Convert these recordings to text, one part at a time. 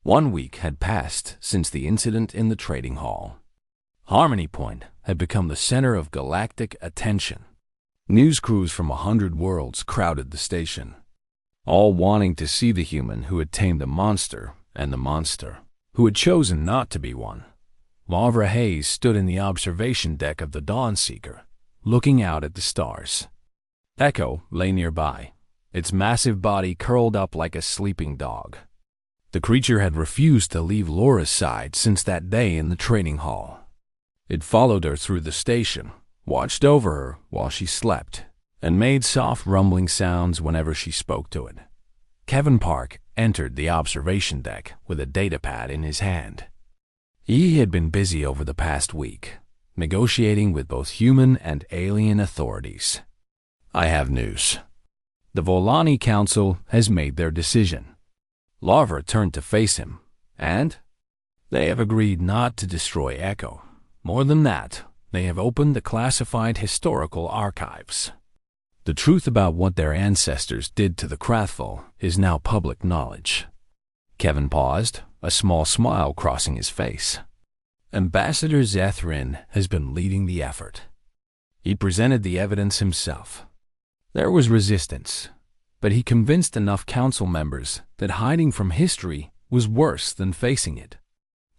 1 week had passed since the incident in the trading hall. Harmony Point had become the center of galactic attention. News crews from 100 worlds crowded the station, all wanting to see the human who had tamed the monster and the monster who had chosen not to be one. Lavra Hayes stood in the observation deck of the Dawnseeker, looking out at the stars. Echo lay nearby, its massive body curled up like a sleeping dog. The creature had refused to leave Laura's side since that day in the trading hall. It followed her through the station, watched over her while she slept, and made soft rumbling sounds whenever she spoke to it. Kevin Park entered the observation deck with a datapad in his hand. He had been busy over the past week, negotiating with both human and alien authorities. I have news. The Volani Council has made their decision. Larva turned to face him, and they have agreed not to destroy Echo. More than that, they have opened the classified historical archives. The truth about what their ancestors did to the Krathval is now public knowledge. Kevin paused, a small smile crossing his face. Ambassador Zethrin has been leading the effort. He presented the evidence himself. There was resistance, but he convinced enough council members that hiding from history was worse than facing it.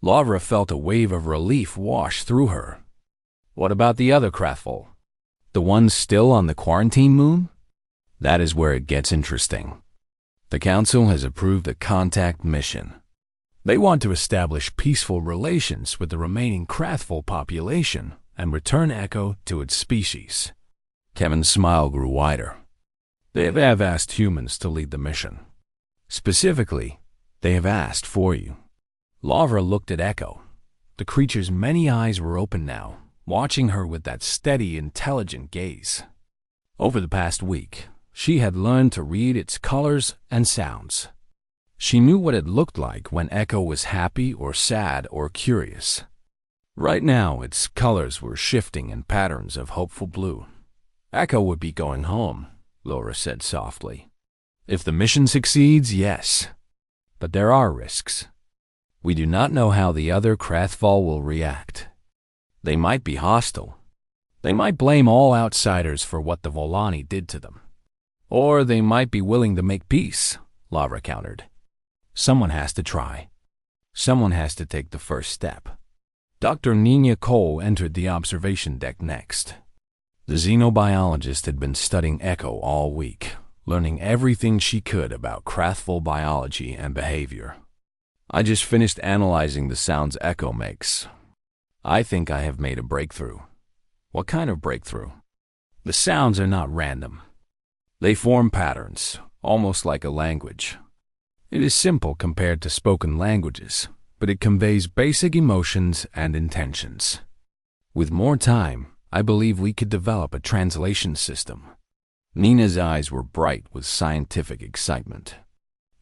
Lavra felt a wave of relief wash through her. What about the other Krathval? The ones still on the quarantine moon? That is where it gets interesting. The council has approved a contact mission. They want to establish peaceful relations with the remaining Krathval population and return Echo to its species. Kevin's smile grew wider. They have asked humans to lead the mission. Specifically, they have asked for you. Lavra looked at Echo. The creature's many eyes were open now, watching her with that steady, intelligent gaze. Over the past week, she had learned to read its colors and sounds. She knew what it looked like when Echo was happy or sad or curious. Right now, its colors were shifting in patterns of hopeful blue. Echo would be going home, Laura said softly. If the mission succeeds, yes. But there are risks. We do not know how the other Krathval will react. They might be hostile. They might blame all outsiders for what the Volani did to them. Or they might be willing to make peace, Lavra countered. Someone has to try. Someone has to take the first step. Dr. Nina Cole entered the observation deck next. The xenobiologist had been studying Echo all week, learning everything she could about Krathval biology and behavior. I just finished analyzing the sounds Echo makes. I think I have made a breakthrough. What kind of breakthrough? The sounds are not random. They form patterns, almost like a language. It is simple compared to spoken languages, but it conveys basic emotions and intentions. With more time, I believe we could develop a translation system. Nina's eyes were bright with scientific excitement.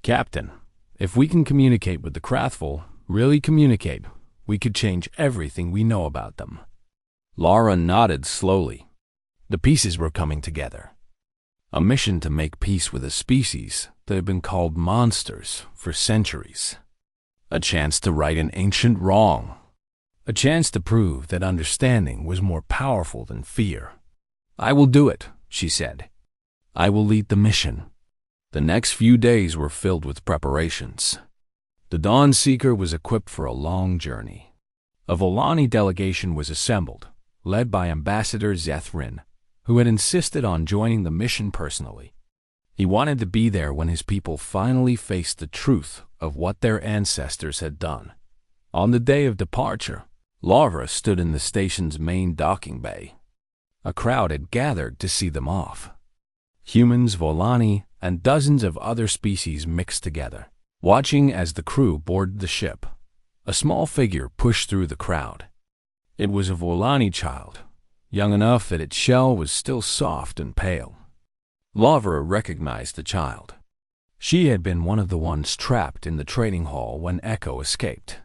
Captain, if we can communicate with the Krathval, really communicate, we could change everything we know about them. Laura nodded slowly. The pieces were coming together. A mission to make peace with a species that had been called monsters for centuries. A chance to right an ancient wrong. A chance to prove that understanding was more powerful than fear. I will do it, she said. I will lead the mission. The next few days were filled with preparations. The Dawnseeker was equipped for a long journey. A Volani delegation was assembled, led by Ambassador Zethrin, who had insisted on joining the mission personally. He wanted to be there when his people finally faced the truth of what their ancestors had done. On the day of departure, Lavra stood in the station's main docking bay. A crowd had gathered to see them off. Humans, Volani, and dozens of other species mixed together, watching as the crew boarded the ship. A small figure pushed through the crowd. It was a Volani child, young enough that its shell was still soft and pale. Lavra recognized the child. She had been one of the ones trapped in the trading hall when Echo escaped.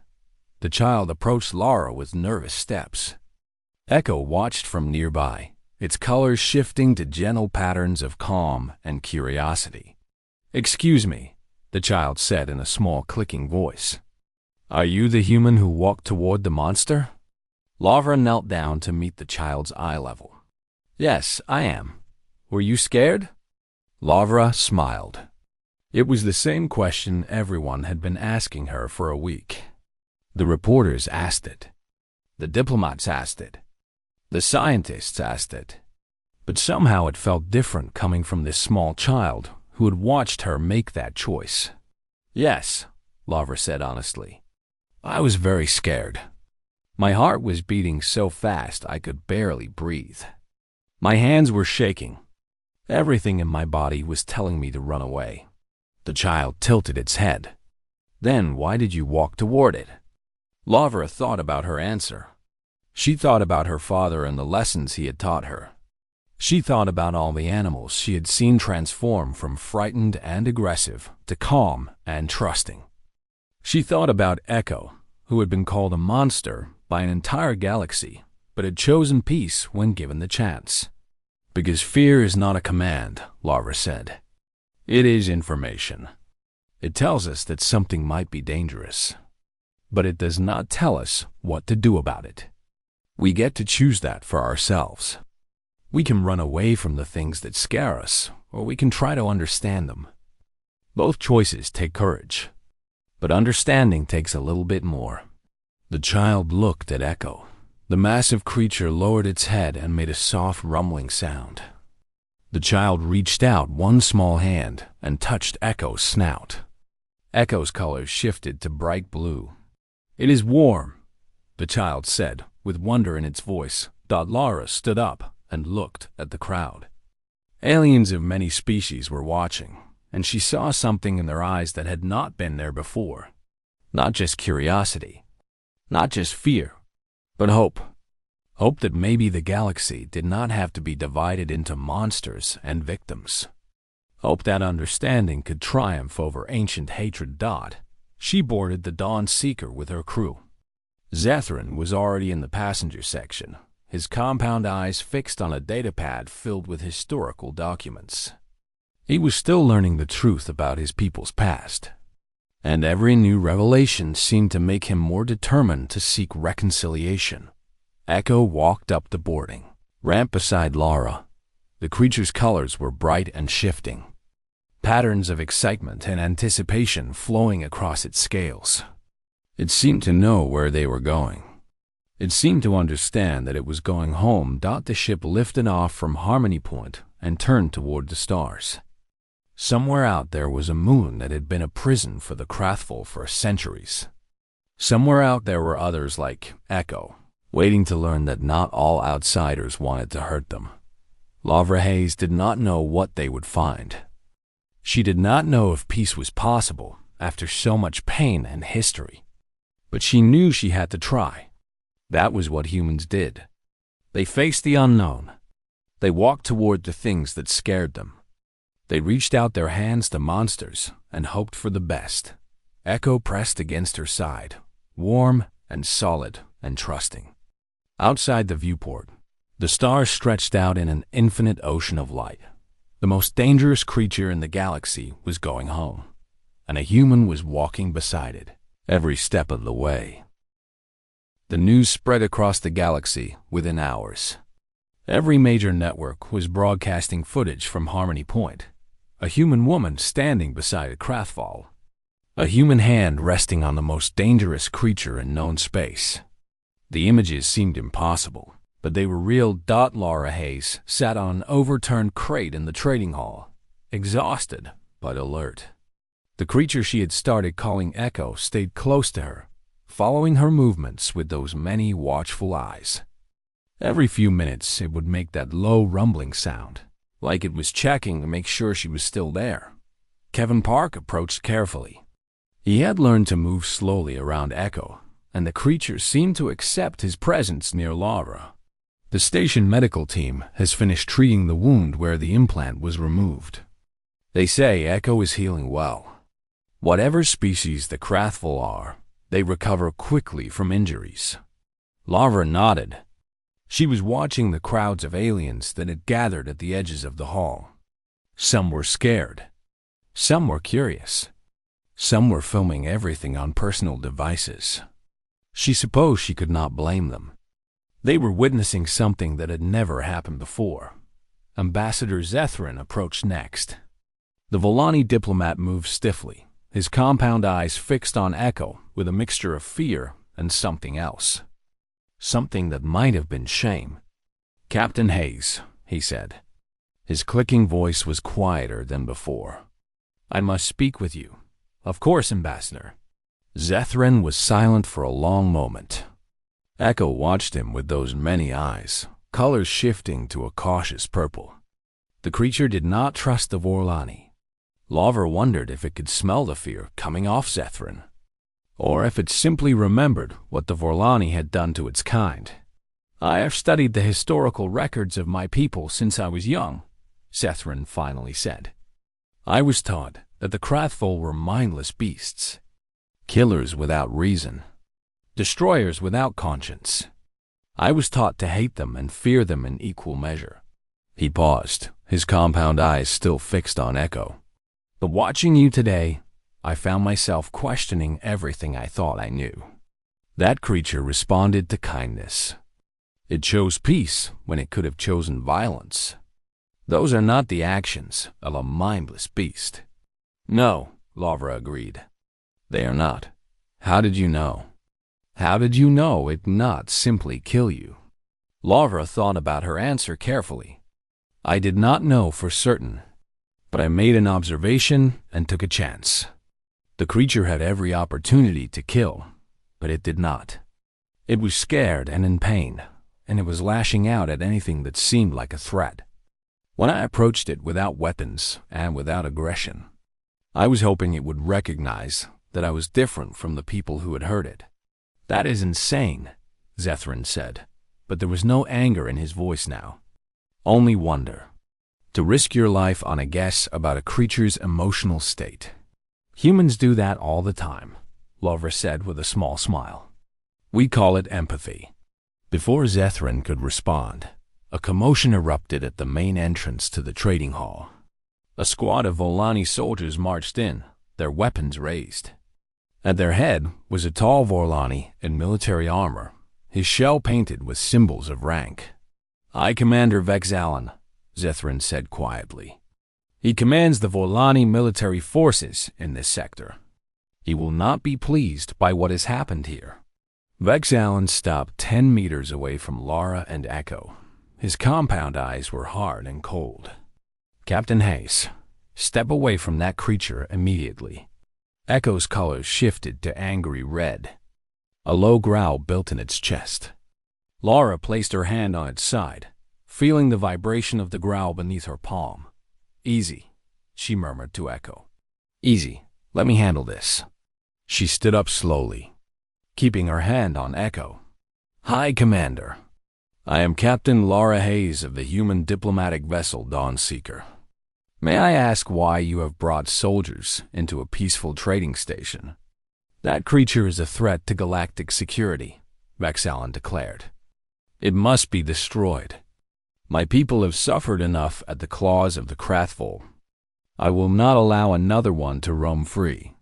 The child approached Lara with nervous steps. Echo watched from nearby, its colors shifting to gentle patterns of calm and curiosity. "Excuse me," the child said in a small clicking voice. Are you the human who walked toward the monster? Lavra knelt down to meet the child's eye level. Yes, I am. Were you scared? Lavra smiled. It was the same question everyone had been asking her for a week. The reporters asked it. The diplomats asked it. The scientists asked it. But somehow it felt different coming from this small child who had watched her make that choice. Yes, Lavra said honestly. I was very scared. My heart was beating so fast I could barely breathe. My hands were shaking. Everything in my body was telling me to run away. The child tilted its head. Then why did you walk toward it? Lavra thought about her answer. She thought about her father and the lessons he had taught her. She thought about all the animals she had seen transform from frightened and aggressive to calm and trusting. She thought about Echo, who had been called a monster by an entire galaxy, but had chosen peace when given the chance. Because fear is not a command, Lavra said. It is information. It tells us that something might be dangerous, but it does not tell us what to do about it. We get to choose that for ourselves. We can run away from the things that scare us, or we can try to understand them. Both choices take courage, but understanding takes a little bit more. The child looked at Echo. The massive creature lowered its head and made a soft rumbling sound. The child reached out one small hand and touched Echo's snout. Echo's colors shifted to bright blue. It is warm, the child said, with wonder in its voice. Lavra stood up and looked at the crowd. Aliens of many species were watching, and she saw something in their eyes that had not been there before. Not just curiosity, not just fear, but hope. Hope that maybe the galaxy did not have to be divided into monsters and victims. Hope that understanding could triumph over ancient hatred. She boarded the Dawn Seeker with her crew. Zethrin was already in the passenger section, his compound eyes fixed on a datapad filled with historical documents. He was still learning the truth about his people's past, and every new revelation seemed to make him more determined to seek reconciliation. Echo walked up the boarding ramp beside Lavra. The creature's colors were bright and shifting, patterns of excitement and anticipation flowing across its scales. It seemed to know where they were going. It seemed to understand that it was going home. The ship lifted off from Harmony Point and turned toward the stars. Somewhere out there was a moon that had been a prison for the Krathful for centuries. Somewhere out there were others like Echo, waiting to learn that not all outsiders wanted to hurt them. Lavra Hayes did not know what they would find. She did not know if peace was possible after so much pain and history. But she knew she had to try. That was what humans did. They faced the unknown. They walked toward the things that scared them. They reached out their hands to monsters and hoped for the best. Echo pressed against her side, warm and solid and trusting. Outside the viewport, the stars stretched out in an infinite ocean of light. The most dangerous creature in the galaxy was going home, and a human was walking beside it every step of the way. The news spread across the galaxy within hours. Every major network was broadcasting footage from Harmony Point. A human woman standing beside a Krathful. A human hand resting on the most dangerous creature in known space. The images seemed impossible, but they were real. Lavra Hayes sat on an overturned crate in the trading hall, exhausted but alert. The creature she had started calling Echo stayed close to her, following her movements with those many watchful eyes. Every few minutes it would make that low rumbling sound, like it was checking to make sure she was still there. Kevin Park approached carefully. He had learned to move slowly around Echo, and the creature seemed to accept his presence near Lavra. The station medical team has finished treating the wound where the implant was removed. They say Echo is healing well. Whatever species the Krathful are, they recover quickly from injuries. Lavra nodded. She was watching the crowds of aliens that had gathered at the edges of the hall. Some were scared. Some were curious. Some were filming everything on personal devices. She supposed she could not blame them. They were witnessing something that had never happened before. Ambassador Zethrin approached next. The Volani diplomat moved stiffly, his compound eyes fixed on Echo with a mixture of fear and something else. Something that might have been shame. "Captain Hayes," he said. His clicking voice was quieter than before. "I must speak with you." "Of course, Ambassador." Zethrin was silent for a long moment. Echo watched him with those many eyes, colors shifting to a cautious purple. The creature did not trust the Vorlani. Lover wondered if it could smell the fear coming off Zethrin, or if it simply remembered what the Vorlani had done to its kind. "I have studied the historical records of my people since I was young," Zethrin finally said. "I was taught that the Krathvol were mindless beasts, killers without reason, destroyers without conscience. I was taught to hate them and fear them in equal measure." He paused, his compound eyes still fixed on Echo. "But watching you today, I found myself questioning everything I thought I knew." That creature responded to kindness. It chose peace when it could have chosen violence. Those are not the actions of a mindless beast. "No," Lavra agreed. "They are not. How did you know? How did you know it not simply kill you?" Lavra thought about her answer carefully. "I did not know for certain, but I made an observation and took a chance. The creature had every opportunity to kill, but it did not. It was scared and in pain, and it was lashing out at anything that seemed like a threat. When I approached it without weapons and without aggression, I was hoping it would recognize that I was different from the people who had heard it." "That is insane," Zethrin said, but there was no anger in his voice now. Only wonder. To risk your life on a guess about a creature's emotional state. "Humans do that all the time," Lavra said with a small smile. "We call it empathy." Before Zethrin could respond, a commotion erupted at the main entrance to the trading hall. A squad of Volani soldiers marched in, their weapons raised. At their head was a tall Vorlani in military armor, his shell painted with symbols of rank. "I Commander Vexalan," Zethrin said quietly. "He commands the Vorlani military forces in this sector. He will not be pleased by what has happened here." Vexalan stopped 10 meters away from Lara and Echo. His compound eyes were hard and cold. "Captain Hayes, step away from that creature immediately." Echo's colors shifted to angry red. A low growl built in its chest. Lara placed her hand on its side, feeling the vibration of the growl beneath her palm. "Easy," she murmured to Echo. "Easy, let me handle this." She stood up slowly, keeping her hand on Echo. "Hi, Commander. I am Captain Lara Hayes of the human diplomatic vessel Dawnseeker. May I ask why you have brought soldiers into a peaceful trading station?" "That creature is a threat to galactic security," Vexalan declared. "It must be destroyed. My people have suffered enough at the claws of the Krathvol. I will not allow another one to roam free."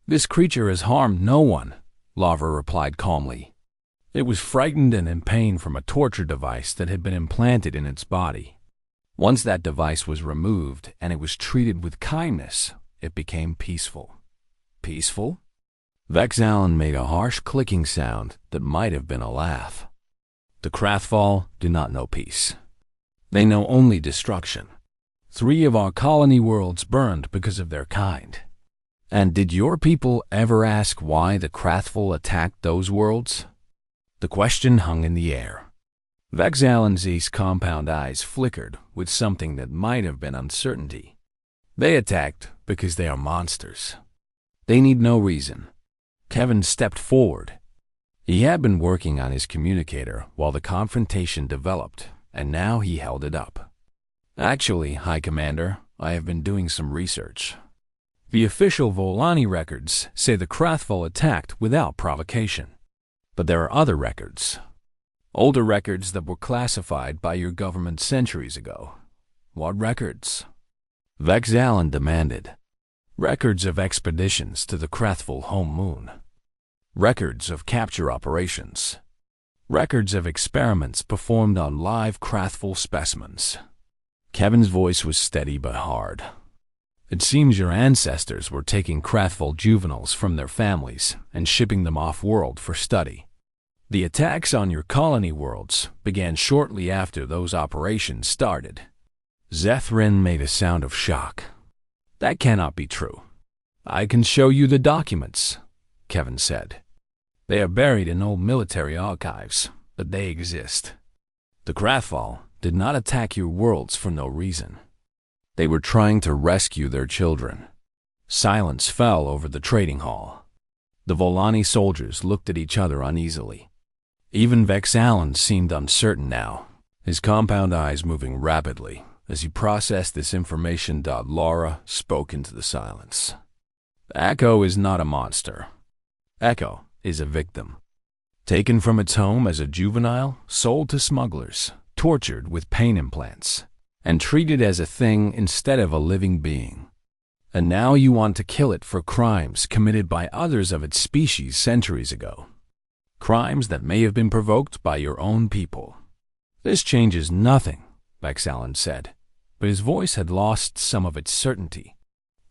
"This creature has harmed no one," Lavra replied calmly. "It was frightened and in pain from a torture device that had been implanted in its body. Once that device was removed and it was treated with kindness, it became peaceful." "Peaceful?" Vexalan made a harsh clicking sound that might have been a laugh. "The Krathvol do not know peace. They know only destruction. 3 of our colony worlds burned because of their kind. And did your people ever ask why the Krathvol attacked those worlds?" The question hung in the air. Vexalan's compound eyes flickered with something that might have been uncertainty. "They attacked because they are monsters. They need no reason." Kevin stepped forward. He had been working on his communicator while the confrontation developed, and now he held it up. "Actually, High Commander, I have been doing some research. The official Volani records say the Krathvol attacked without provocation. But there are other records. Older records that were classified by your government centuries ago." "What records?" Vexalan demanded. Records of expeditions to the Krathful home moon. Records of capture operations. Records of experiments performed on live Krathful specimens. Kevin's voice was steady but hard. It seems your ancestors were taking Krathful juveniles from their families and shipping them off-world for study. The attacks on your colony worlds began shortly after those operations started. Zethrin made a sound of shock. That cannot be true. I can show you the documents, Kevin said. They are buried in old military archives, but they exist. The Krathful did not attack your worlds for no reason. They were trying to rescue their children. Silence fell over the trading hall. The Volani soldiers looked at each other uneasily. Even Vex Allen seemed uncertain now, his compound eyes moving rapidly as he processed this information. Laura spoke into the silence. Echo is not a monster. Echo is a victim. Taken from its home as a juvenile, sold to smugglers, tortured with pain implants, and treated as a thing instead of a living being. And now you want to kill it for crimes committed by others of its species centuries ago. Crimes that may have been provoked by your own people. This changes nothing, Vex Allen said, but his voice had lost some of its certainty.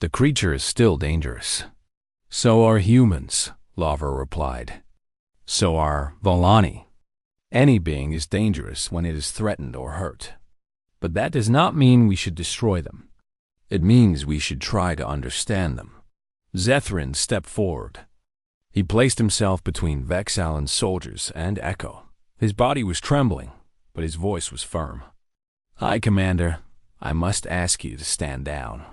The creature is still dangerous. So are humans, Lavra replied. So are Volani. Any being is dangerous when it is threatened or hurt. But that does not mean we should destroy them. It means we should try to understand them. Zethrin stepped forward. He placed himself between Vex Allen's soldiers and Echo. His body was trembling, but his voice was firm. Hi, Commander. I must ask you to stand down.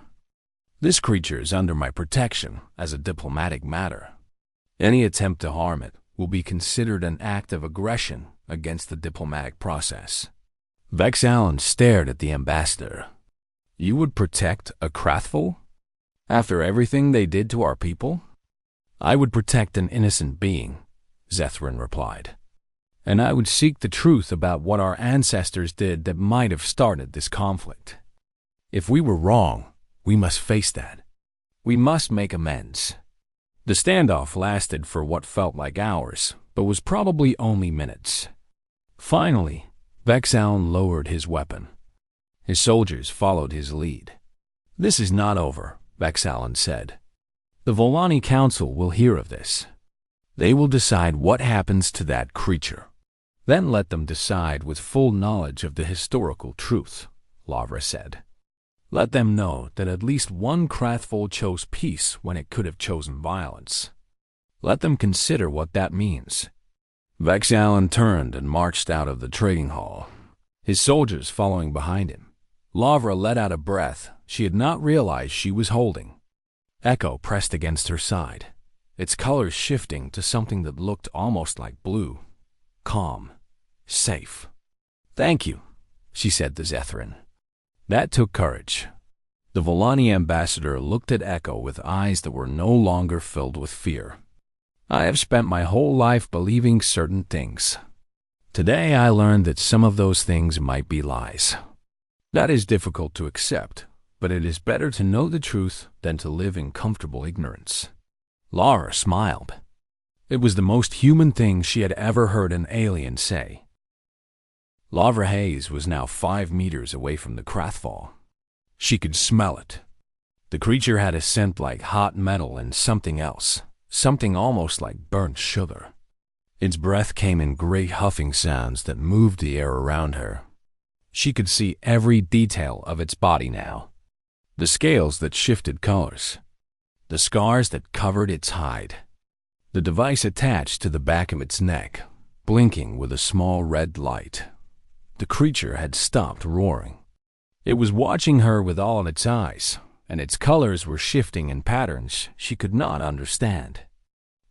This creature is under my protection as a diplomatic matter. Any attempt to harm it will be considered an act of aggression against the diplomatic process. Vex Allen stared at the ambassador. You would protect a Krathful? After everything they did to our people? I would protect an innocent being, Zethrin replied. And I would seek the truth about what our ancestors did that might have started this conflict. If we were wrong, we must face that. We must make amends. The standoff lasted for what felt like hours, but was probably only minutes. Finally, Vex Allen lowered his weapon. His soldiers followed his lead. This is not over, Vex Allen said. The Volani Council will hear of this. They will decide what happens to that creature. Then let them decide with full knowledge of the historical truth, Lavra said. Let them know that at least one Krathful chose peace when it could have chosen violence. Let them consider what that means. Vex Allen turned and marched out of the trading hall, his soldiers following behind him. Lavra let out a breath she had not realized she was holding. Echo pressed against her side, its colors shifting to something that looked almost like blue. Calm. Safe. Thank you, she said to Zethrin. That took courage. The Volani ambassador looked at Echo with eyes that were no longer filled with fear. I have spent my whole life believing certain things. Today I learned that some of those things might be lies. That is difficult to accept, but it is better to know the truth than to live in comfortable ignorance. Lara smiled. It was the most human thing she had ever heard an alien say. Lavra Hayes was now 5 meters away from the Krathful. She could smell it. The creature had a scent like hot metal and something else, something almost like burnt sugar. Its breath came in great huffing sounds that moved the air around her. She could see every detail of its body now. The scales that shifted colors. The scars that covered its hide. The device attached to the back of its neck, blinking with a small red light. The creature had stopped roaring. It was watching her with all its eyes, and its colors were shifting in patterns she could not understand.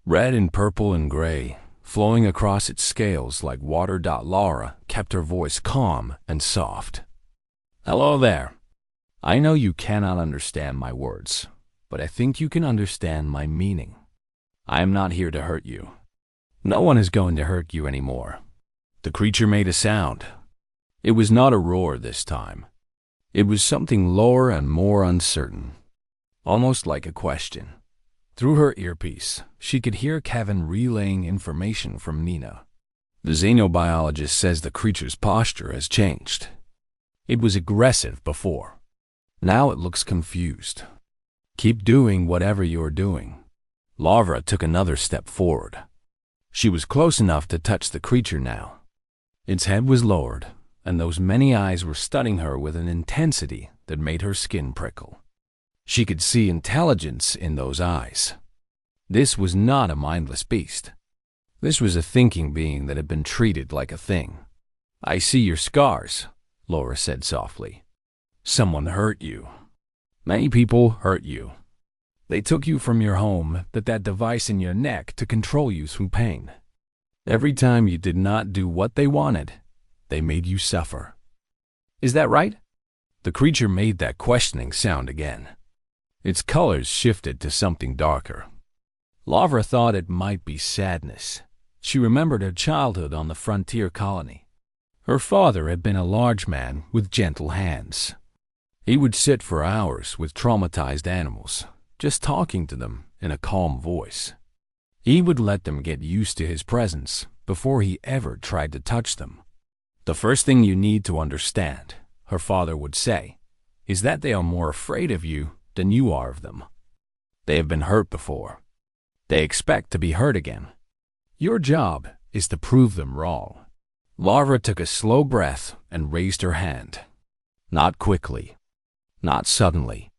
Red and purple and gray, flowing across its scales like water. Laura kept her voice calm and soft. Hello there. I know you cannot understand my words, but I think you can understand my meaning. I am not here to hurt you. No one is going to hurt you anymore. The creature made a sound. It was not a roar this time. It was something lower and more uncertain. almost like a question. Through her earpiece, she could hear Kevin relaying information from Nina. The xenobiologist says the creature's posture has changed. It was aggressive before. Now it looks confused. Keep doing whatever you're doing. Lavra took another step forward. She was close enough to touch the creature now. Its head was lowered, and those many eyes were studying her with an intensity that made her skin prickle. She could see intelligence in those eyes. This was not a mindless beast. This was a thinking being that had been treated like a thing. "I see your scars," Laura said softly. "Someone hurt you. Many people hurt you. They took you from your home, that device in your neck to control you through pain. Every time you did not do what they wanted, they made you suffer. Is that right?" The creature made that questioning sound again. Its colors shifted to something darker. Lavra thought it might be sadness. She remembered her childhood on the frontier colony. Her father had been a large man with gentle hands. He would sit for hours with traumatized animals, just talking to them in a calm voice. He would let them get used to his presence before he ever tried to touch them. "The first thing you need to understand," her father would say, "is that they are more afraid of you than you are of them. They have been hurt before. They expect to be hurt again. Your job is to prove them wrong." Lavra took a slow breath and raised her hand. Not quickly, not suddenly,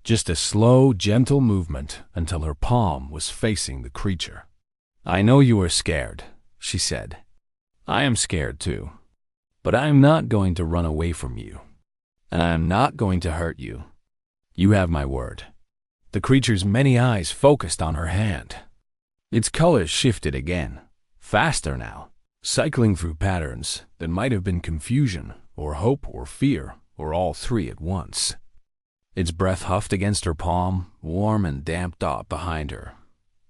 just a slow, gentle movement until her palm was facing the creature. "I know you are scared," she said. "I am scared too. But I am not going to run away from you. And I am not going to hurt you. You have my word." The creature's many eyes focused on her hand. Its colors shifted again, faster now, cycling through patterns that might have been confusion or hope or fear or all three at once. Its breath huffed against her palm, warm and damp dot behind her.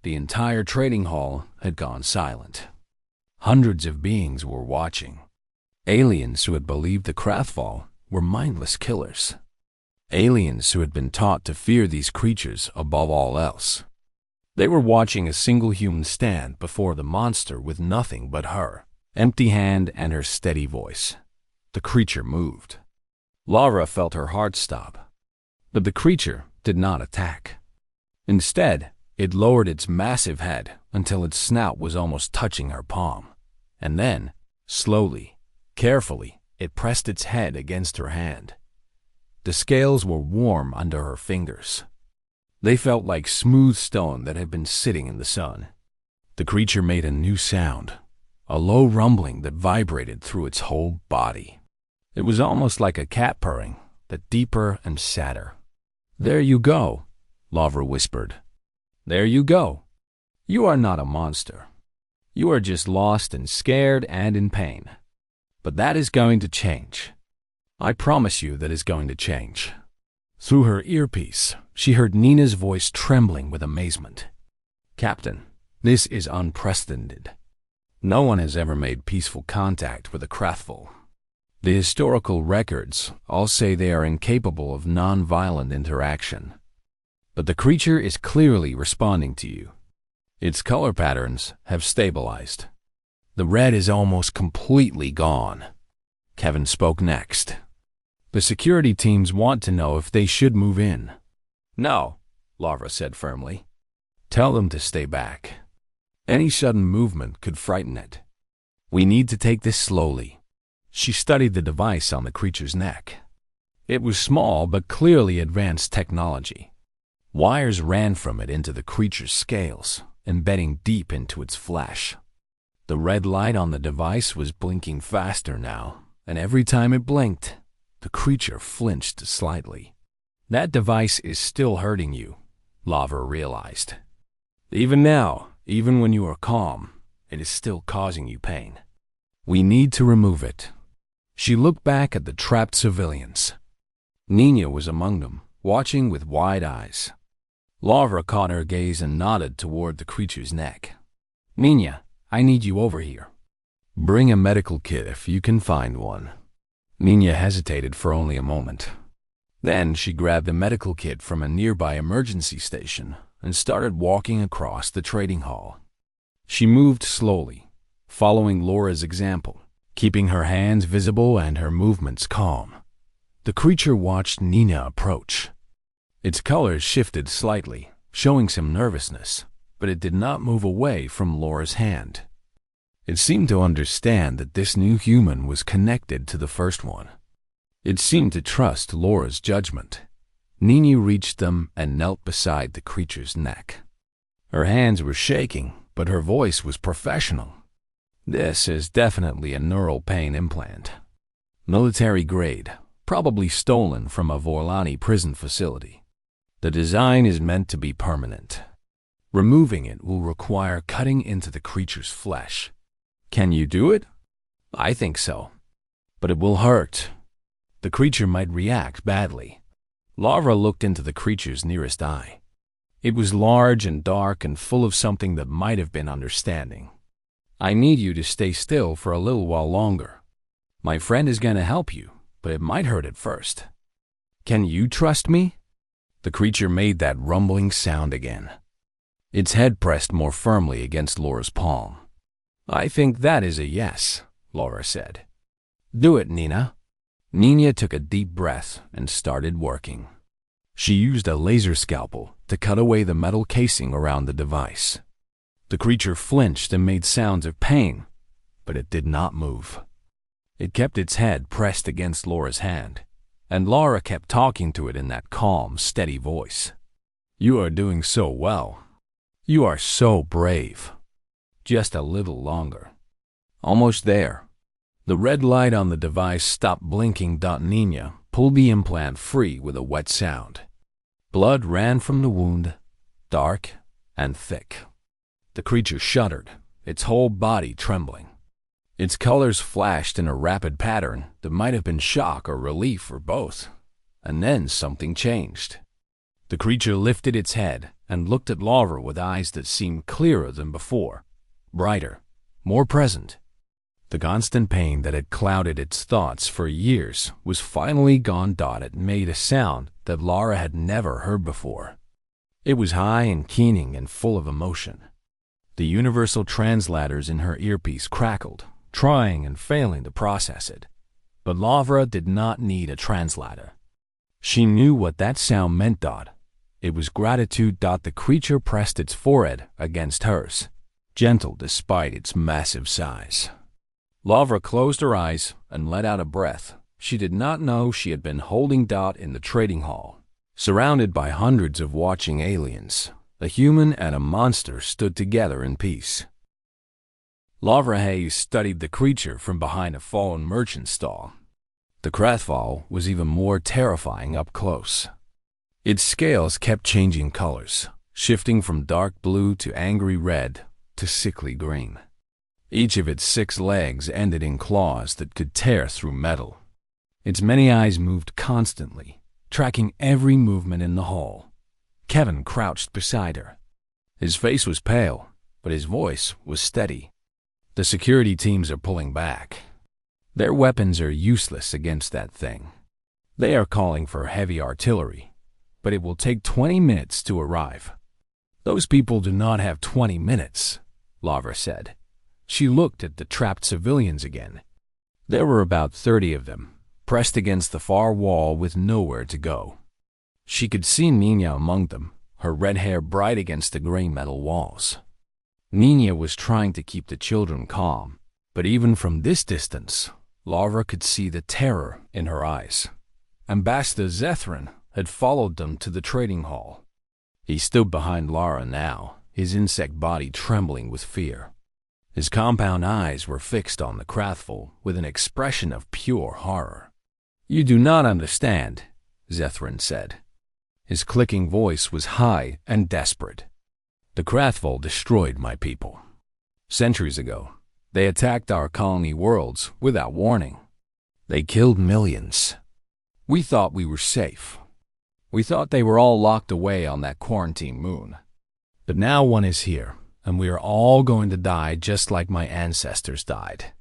The entire trading hall had gone silent. Hundreds of beings were watching. Aliens who had believed the Krathval were mindless killers. Aliens who had been taught to fear these creatures above all else. They were watching a single human stand before the monster with nothing but her, empty hand and her steady voice. The creature moved. Lavra felt her heart stop. But the creature did not attack. Instead, it lowered its massive head until its snout was almost touching her palm. And then, slowly, carefully, it pressed its head against her hand. The scales were warm under her fingers. They felt like smooth stone that had been sitting in the sun. The creature made a new sound, a low rumbling that vibrated through its whole body. It was almost like a cat purring, but deeper and sadder. "There you go," Lavra whispered. "There you go. You are not a monster. You are just lost and scared and in pain. But that is going to change. I promise you that is going to change." Through her earpiece, she heard Nina's voice trembling with amazement. "Captain, this is unprecedented. No one has ever made peaceful contact with a Krathval. The historical records all say they are incapable of non-violent interaction. But the creature is clearly responding to you. Its color patterns have stabilized. The red is almost completely gone." Kevin spoke next. "The security teams want to know if they should move in." "No," Lavra said firmly. "Tell them to stay back. Any sudden movement could frighten it. We need to take this slowly." She studied the device on the creature's neck. It was small but clearly advanced technology. Wires ran from it into the creature's scales, embedding deep into its flesh. The red light on the device was blinking faster now, and every time it blinked, the creature flinched slightly. "That device is still hurting you," Lavra realized. "Even now, even when you are calm, it is still causing you pain. We need to remove it." She looked back at the trapped civilians. Nina was among them, watching with wide eyes. Lavra caught her gaze and nodded toward the creature's neck. "Nina, I need you over here." "Bring a medical kit if you can find one." Nina hesitated for only a moment. Then she grabbed a medical kit from a nearby emergency station and started walking across the trading hall. She moved slowly, following Laura's example, keeping her hands visible and her movements calm. The creature watched Nina approach. Its colors shifted slightly, showing some nervousness, but it did not move away from Laura's hand. It seemed to understand that this new human was connected to the first one. It seemed to trust Laura's judgment. Nina reached them and knelt beside the creature's neck. Her hands were shaking, but her voice was professional. This is definitely a neural pain implant. Military grade, probably stolen from a Vorlani prison facility. The design is meant to be permanent. Removing it will require cutting into the creature's flesh. Can you do it? I think so. But it will hurt. The creature might react badly. Laura looked into the creature's nearest eye. It was large and dark and full of something that might have been understanding. I need you to stay still for a little while longer. My friend is going to help you, but it might hurt at first. Can you trust me? The creature made that rumbling sound again. Its head pressed more firmly against Laura's palm. I think that is a yes, Laura said. Do it, Nina. Nina took a deep breath and started working. She used a laser scalpel to cut away the metal casing around the device. The creature flinched and made sounds of pain, but it did not move. It kept its head pressed against Laura's hand, and Laura kept talking to it in that calm, steady voice. You are doing so well. You are so brave. Just a little longer. Almost there. The red light on the device stopped blinking. Nina pulled the implant free with a wet sound. Blood ran from the wound, dark and thick. The creature shuddered, its whole body trembling. Its colors flashed in a rapid pattern that might have been shock or relief or both. And then something changed. The creature lifted its head and looked at Laura with eyes that seemed clearer than before, brighter, more present. The constant pain that had clouded its thoughts for years was finally gone. It made a sound that Laura had never heard before. It was high and keening and full of emotion. The universal translators in her earpiece crackled, trying and failing to process it. But Laura did not need a translator. She knew what that sound meant. It was gratitude. The creature pressed its forehead against hers, gentle despite its massive size. Laura closed her eyes and let out a breath. She did not know she had been holding in the trading hall. Surrounded by hundreds of watching aliens, a human and a monster stood together in peace. Laura Hayes studied the creature from behind a fallen merchant stall. The Krathval was even more terrifying up close. Its scales kept changing colors, shifting from dark blue to angry red to sickly green. Each of its 6 legs ended in claws that could tear through metal. Its many eyes moved constantly, tracking every movement in the hall. Kevin crouched beside her. His face was pale, but his voice was steady. The security teams are pulling back. Their weapons are useless against that thing. They are calling for heavy artillery, but it will take 20 minutes to arrive. Those people do not have 20 minutes, Laura said. She looked at the trapped civilians again. There were about 30 of them, pressed against the far wall with nowhere to go. She could see Nina among them, her red hair bright against the gray metal walls. Nina was trying to keep the children calm, but even from this distance, Laura could see the terror in her eyes. Ambassador Zethrin had followed them to the trading hall. He stood behind Laura now, his insect body trembling with fear. His compound eyes were fixed on the Krathval with an expression of pure horror. You do not understand, Zethrin said. His clicking voice was high and desperate. The Krathval destroyed my people. Centuries ago, they attacked our colony worlds without warning. They killed millions. We thought we were safe. We thought they were all locked away on that quarantine moon. But now one is here, and we are all going to die just like my ancestors died.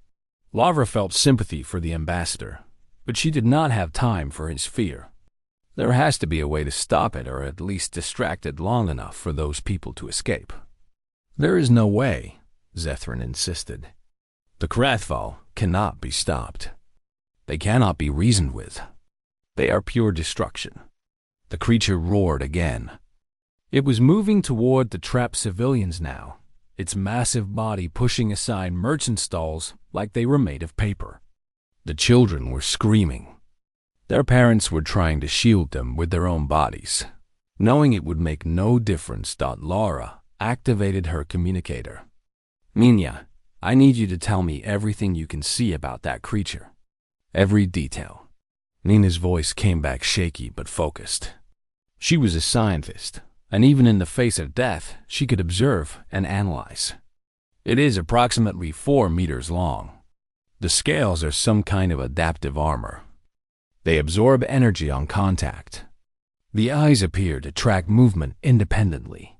Laura felt sympathy for the ambassador, but she did not have time for his fear. There has to be a way to stop it, or at least distract it long enough for those people to escape. There is no way, Zethrin insisted. The Krathval cannot be stopped. They cannot be reasoned with. They are pure destruction. The creature roared again. It was moving toward the trapped civilians now, its massive body pushing aside merchant stalls like they were made of paper. The children were screaming. Their parents were trying to shield them with their own bodies. Knowing it would make no difference, Laura activated her communicator. Minya, I need you to tell me everything you can see about that creature. Every detail. Nina's voice came back shaky but focused. She was a scientist, and even in the face of death, she could observe and analyze. It is approximately 4 meters long. The scales are some kind of adaptive armor. They absorb energy on contact. The eyes appear to track movement independently.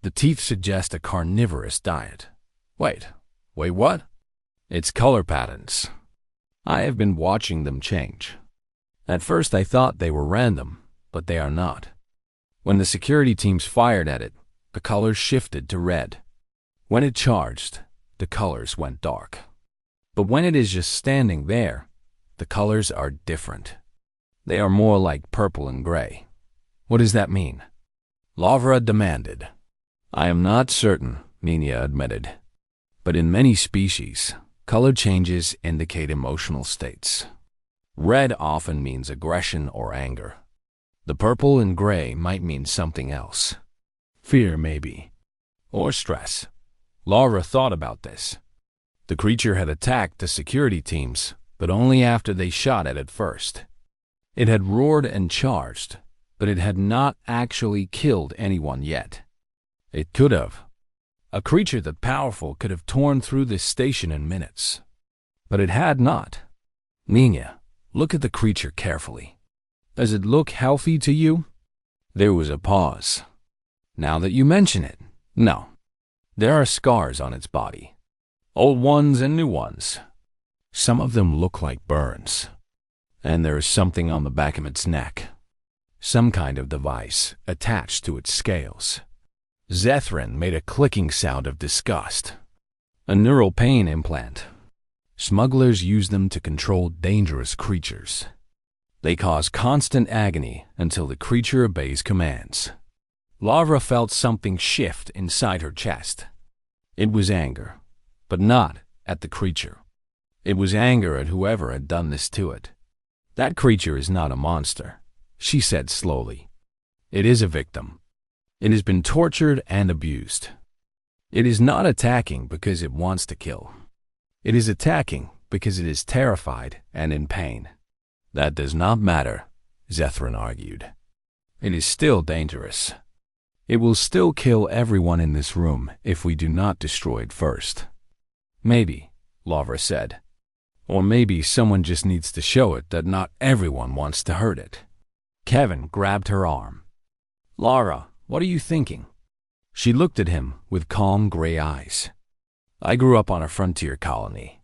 The teeth suggest a carnivorous diet. Wait, what? It's color patterns. I have been watching them change. At first I thought they were random, but they are not. When the security teams fired at it, the colors shifted to red. When it charged, the colors went dark. But when it is just standing there, the colors are different. They are more like purple and gray. What does that mean? Lavra demanded. I am not certain, Nina admitted. But in many species, color changes indicate emotional states. Red often means aggression or anger. The purple and gray might mean something else. Fear, maybe. Or stress. Laura thought about this. The creature had attacked the security teams, but only after they shot at it first. It had roared and charged, but it had not actually killed anyone yet. It could have. A creature that powerful could have torn through this station in minutes. But it had not. Nina, look at the creature carefully. Does it look healthy to you? There was a pause. Now that you mention it, no. There are scars on its body. Old ones and new ones. Some of them look like burns. And there is something on the back of its neck. Some kind of device attached to its scales. Zethrin made a clicking sound of disgust. A neural pain implant. Smugglers use them to control dangerous creatures. They cause constant agony until the creature obeys commands. Lavra felt something shift inside her chest. It was anger, but not at the creature. It was anger at whoever had done this to it. That creature is not a monster, she said slowly. It is a victim. It has been tortured and abused. It is not attacking because it wants to kill. It is attacking because it is terrified and in pain. That does not matter, Zethrin argued. It is still dangerous. It will still kill everyone in this room if we do not destroy it first. Maybe, Lavra said. Or maybe someone just needs to show it that not everyone wants to hurt it. Kevin grabbed her arm. Lara, what are you thinking? She looked at him with calm gray eyes. I grew up on a frontier colony.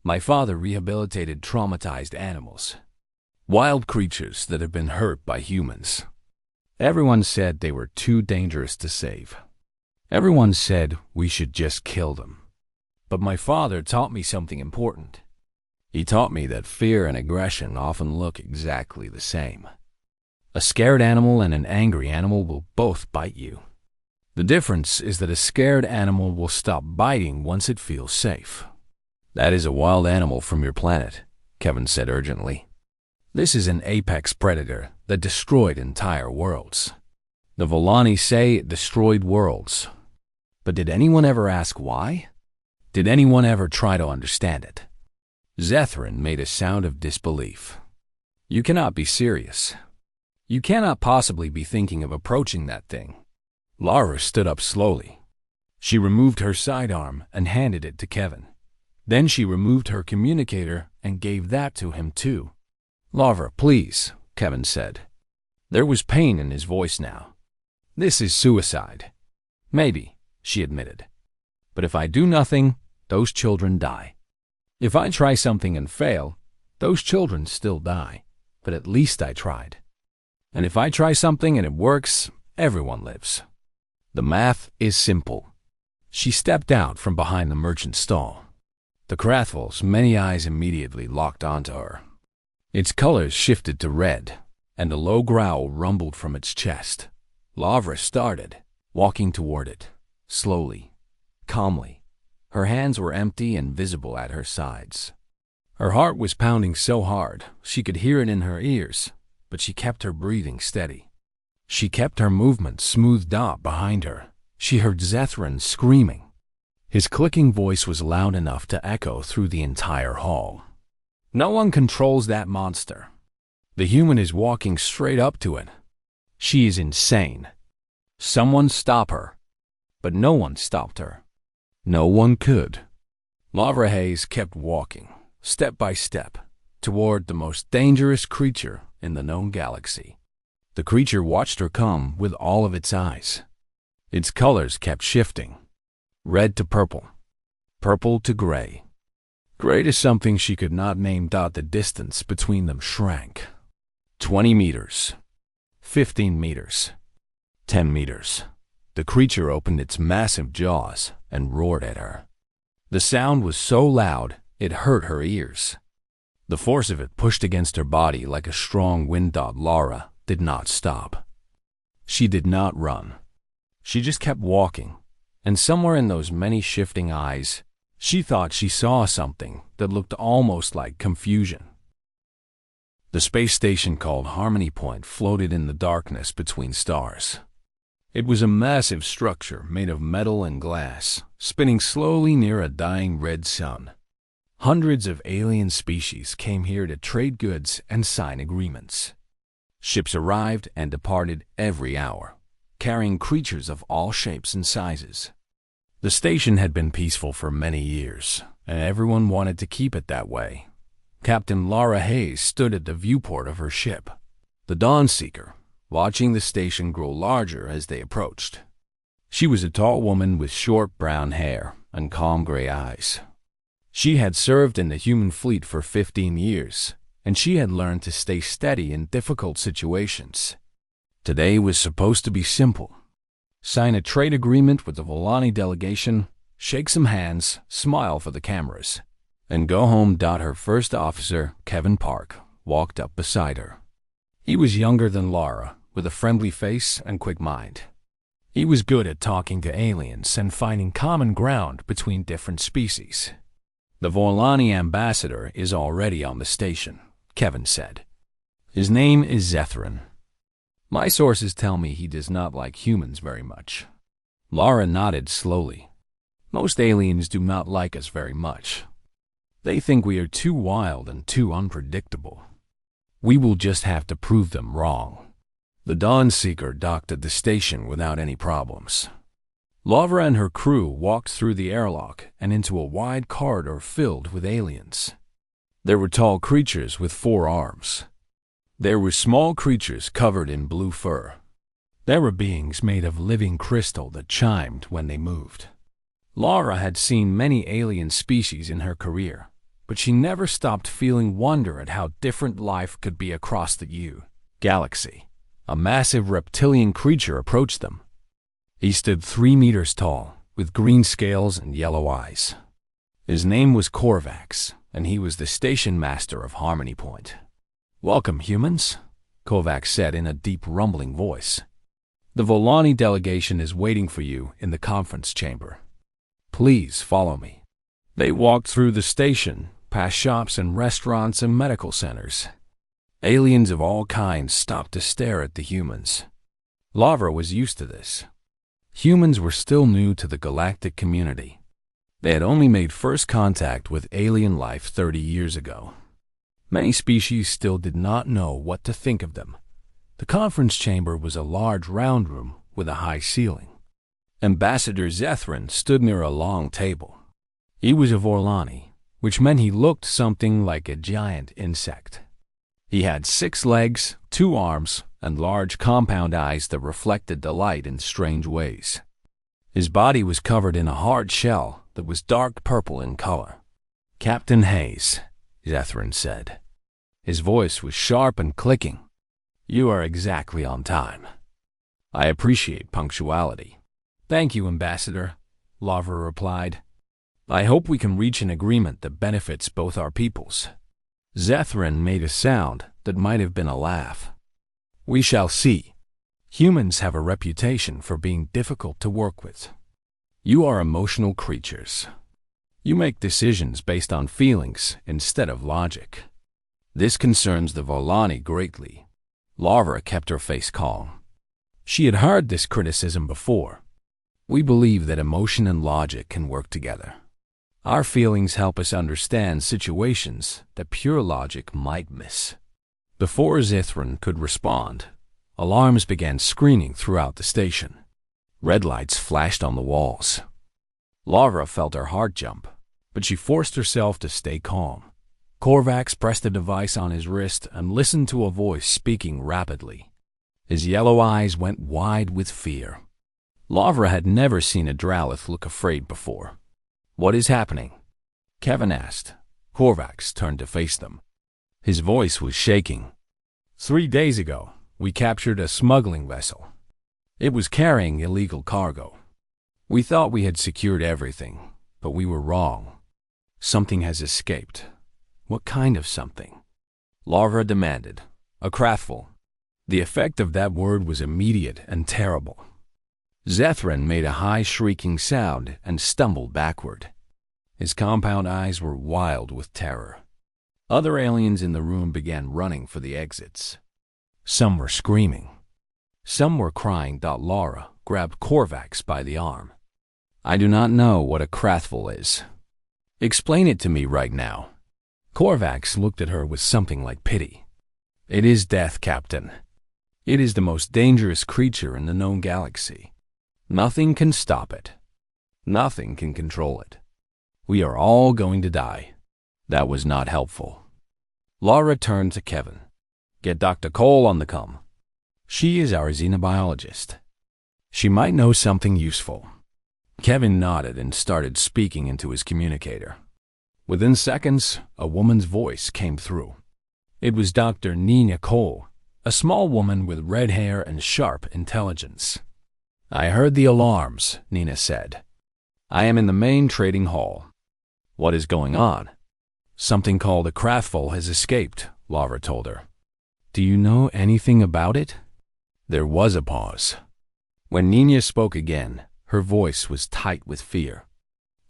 My father rehabilitated traumatized animals. Wild creatures that have been hurt by humans. Everyone said they were too dangerous to save. Everyone said we should just kill them. But my father taught me something important. He taught me that fear and aggression often look exactly the same. A scared animal and an angry animal will both bite you. The difference is that a scared animal will stop biting once it feels safe. That is a wild animal from your planet, Kevin said urgently. This is an apex predator that destroyed entire worlds. The Volani say it destroyed worlds. But did anyone ever ask why? Did anyone ever try to understand it? Zethrin made a sound of disbelief. You cannot be serious. You cannot possibly be thinking of approaching that thing. Lara stood up slowly. She removed her sidearm and handed it to Kevin. Then she removed her communicator and gave that to him too. Lara, please, Kevin said. There was pain in his voice now. This is suicide. Maybe, she admitted. But if I do nothing, those children die. If I try something and fail, those children still die. But at least I tried. And if I try something and it works, everyone lives. The math is simple. She stepped out from behind the merchant's stall. The Krathval's many eyes immediately locked onto her. Its colors shifted to red, and a low growl rumbled from its chest. Lavra started, walking toward it, slowly, calmly. Her hands were empty and visible at her sides. Her heart was pounding so hard she could hear it in her ears, but she kept her breathing steady. She kept her movements smoothed out behind her. She heard Zethran screaming. His clicking voice was loud enough to echo through the entire hall. No one controls that monster. The human is walking straight up to it. She is insane. Someone stop her. But no one stopped her. No one could. Lavra Hayes kept walking, step by step, toward the most dangerous creature in the known galaxy. The creature watched her come with all of its eyes. Its colors kept shifting. Red to purple. Purple to gray. Gray to something she could not name. The distance between them shrank. 20 meters. 15 meters. 10 meters. The creature opened its massive jaws and roared at her. The sound was so loud it hurt her ears. The force of it pushed against her body like a strong wind. Lara did not stop. She did not run. She just kept walking, and somewhere in those many shifting eyes, she thought she saw something that looked almost like confusion. The space station called Harmony Point floated in the darkness between stars. It was a massive structure made of metal and glass, spinning slowly near a dying red sun. Hundreds of alien species came here to trade goods and sign agreements. Ships arrived and departed every hour, carrying creatures of all shapes and sizes. The station had been peaceful for many years, and everyone wanted to keep it that way. Captain Lara Hayes stood at the viewport of her ship, the Dawnseeker, watching the station grow larger as they approached. She was a tall woman with short brown hair and calm gray eyes. She had served in the human fleet for 15 years, and she had learned to stay steady in difficult situations. Today was supposed to be simple. Sign a trade agreement with the Volani delegation, shake some hands, smile for the cameras, and go home. Her first officer, Kevin Park, walked up beside her. He was younger than Lara, with a friendly face and quick mind. He was good at talking to aliens and finding common ground between different species. The Volani ambassador is already on the station, Kevin said. His name is Zethran. My sources tell me he does not like humans very much. Lara nodded slowly. Most aliens do not like us very much. They think we are too wild and too unpredictable. We will just have to prove them wrong. The Dawnseeker docked at the station without any problems. Lavra and her crew walked through the airlock and into a wide corridor filled with aliens. There were tall creatures with 4 arms. There were small creatures covered in blue fur. There were beings made of living crystal that chimed when they moved. Lara had seen many alien species in her career, but she never stopped feeling wonder at how different life could be across the galaxy. A massive reptilian creature approached them. He stood 3 meters tall, with green scales and yellow eyes. His name was Korvax, and he was the station master of Harmony Point. "Welcome, humans," Kovacs said in a deep rumbling voice. "The Volani delegation is waiting for you in the conference chamber. Please follow me." They walked through the station, past shops and restaurants and medical centers. Aliens of all kinds stopped to stare at the humans. Lavra was used to this. Humans were still new to the galactic community. They had only made first contact with alien life 30 years ago. Many species still did not know what to think of them. The conference chamber was a large round room with a high ceiling. Ambassador Zethran stood near a long table. He was a Vorlani, which meant he looked something like a giant insect. He had 6 legs, 2 arms, and large compound eyes that reflected the light in strange ways. His body was covered in a hard shell that was dark purple in color. "Captain Hayes," Zethran said. His voice was sharp and clicking. You are exactly on time. I appreciate punctuality. Thank you, Ambassador, Lavra replied. I hope we can reach an agreement that benefits both our peoples. Zethrin made a sound that might have been a laugh. We shall see. Humans have a reputation for being difficult to work with. You are emotional creatures. You make decisions based on feelings instead of logic. This concerns the Volani greatly. Lavra kept her face calm. She had heard this criticism before. We believe that emotion and logic can work together. Our feelings help us understand situations that pure logic might miss. Before Zithran could respond, alarms began screaming throughout the station. Red lights flashed on the walls. Lavra felt her heart jump, but she forced herself to stay calm. Korvax pressed a device on his wrist and listened to a voice speaking rapidly. His yellow eyes went wide with fear. Lavra had never seen a Dralith look afraid before. What is happening? Kevin asked. Korvax turned to face them. His voice was shaking. 3 days ago, we captured a smuggling vessel. It was carrying illegal cargo. We thought we had secured everything, but we were wrong. Something has escaped. What kind of something? Lavra demanded. A craftful. The effect of that word was immediate and terrible. Zethrin made a high shrieking sound and stumbled backward. His compound eyes were wild with terror. Other aliens in the room began running for the exits. Some were screaming. Some were crying. Lara grabbed Korvax by the arm. I do not know what a craftful is. Explain it to me right now. Korvax looked at her with something like pity. It is death, Captain. It is the most dangerous creature in the known galaxy. Nothing can stop it. Nothing can control it. We are all going to die. That was not helpful. Lara turned to Kevin. Get Dr. Cole on the come. She is our xenobiologist. She might know something useful. Kevin nodded and started speaking into his communicator. Within seconds, a woman's voice came through. It was Dr. Nina Cole, a small woman with red hair and sharp intelligence. I heard the alarms, Nina said. I am in the main trading hall. What is going on? Something called a craftful has escaped, Lavra told her. Do you know anything about it? There was a pause. When Nina spoke again, her voice was tight with fear.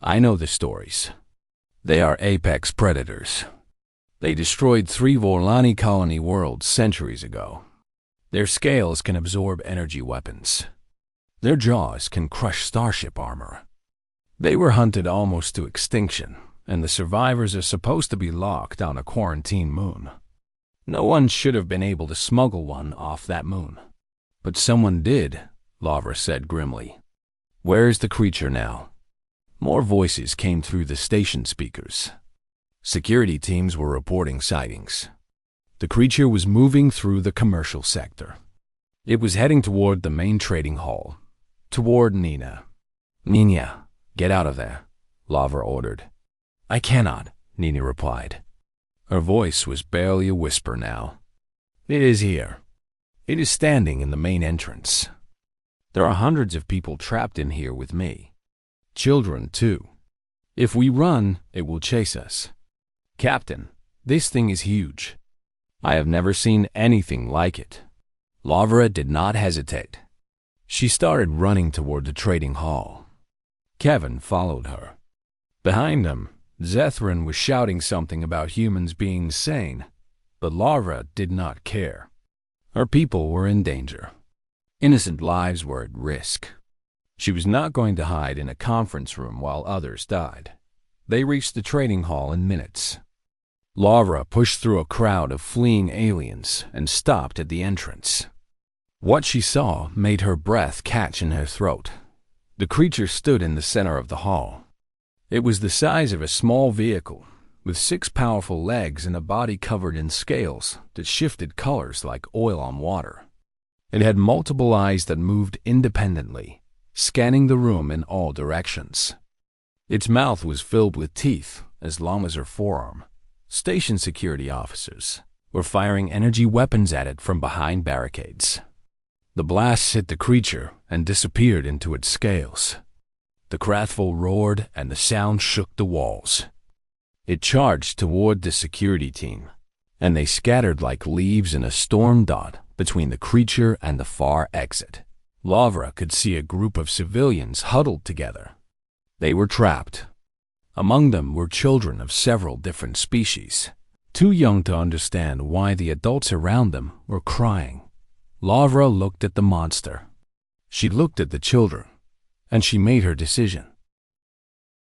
I know the stories. They are apex predators. They destroyed 3 Vorlani colony worlds centuries ago. Their scales can absorb energy weapons. Their jaws can crush starship armor. They were hunted almost to extinction, and the survivors are supposed to be locked on a quarantine moon. No one should have been able to smuggle one off that moon. But someone did, Lavra said grimly. Where is the creature now? More voices came through the station speakers. Security teams were reporting sightings. The creature was moving through the commercial sector. It was heading toward the main trading hall. Toward Nina. Nina, get out of there, Lavra ordered. I cannot, Nina replied. Her voice was barely a whisper now. It is here. It is standing in the main entrance. There are hundreds of people trapped in here with me. Children, too. If we run, it will chase us. Captain, this thing is huge. I have never seen anything like it. Lavra did not hesitate. She started running toward the trading hall. Kevin followed her. Behind them, Zethrin was shouting something about humans being sane, but Lavra did not care. Her people were in danger. Innocent lives were at risk. She was not going to hide in a conference room while others died. They reached the trading hall in minutes. Lavra pushed through a crowd of fleeing aliens and stopped at the entrance. What she saw made her breath catch in her throat. The creature stood in the center of the hall. It was the size of a small vehicle, with 6 powerful legs and a body covered in scales that shifted colors like oil on water. It had multiple eyes that moved independently, scanning the room in all directions. Its mouth was filled with teeth as long as her forearm. Station security officers, were firing energy weapons at it from behind barricades. The blasts hit the creature and disappeared into its scales. The Krathful roared and the sound shook the walls. It charged toward the security team, and they scattered like leaves in a storm dot between the creature and the far exit. Lavra could see a group of civilians huddled together. They were trapped. Among them were children of several different species, too young to understand why the adults around them were crying. Lavra looked at the monster. She looked at the children, and she made her decision.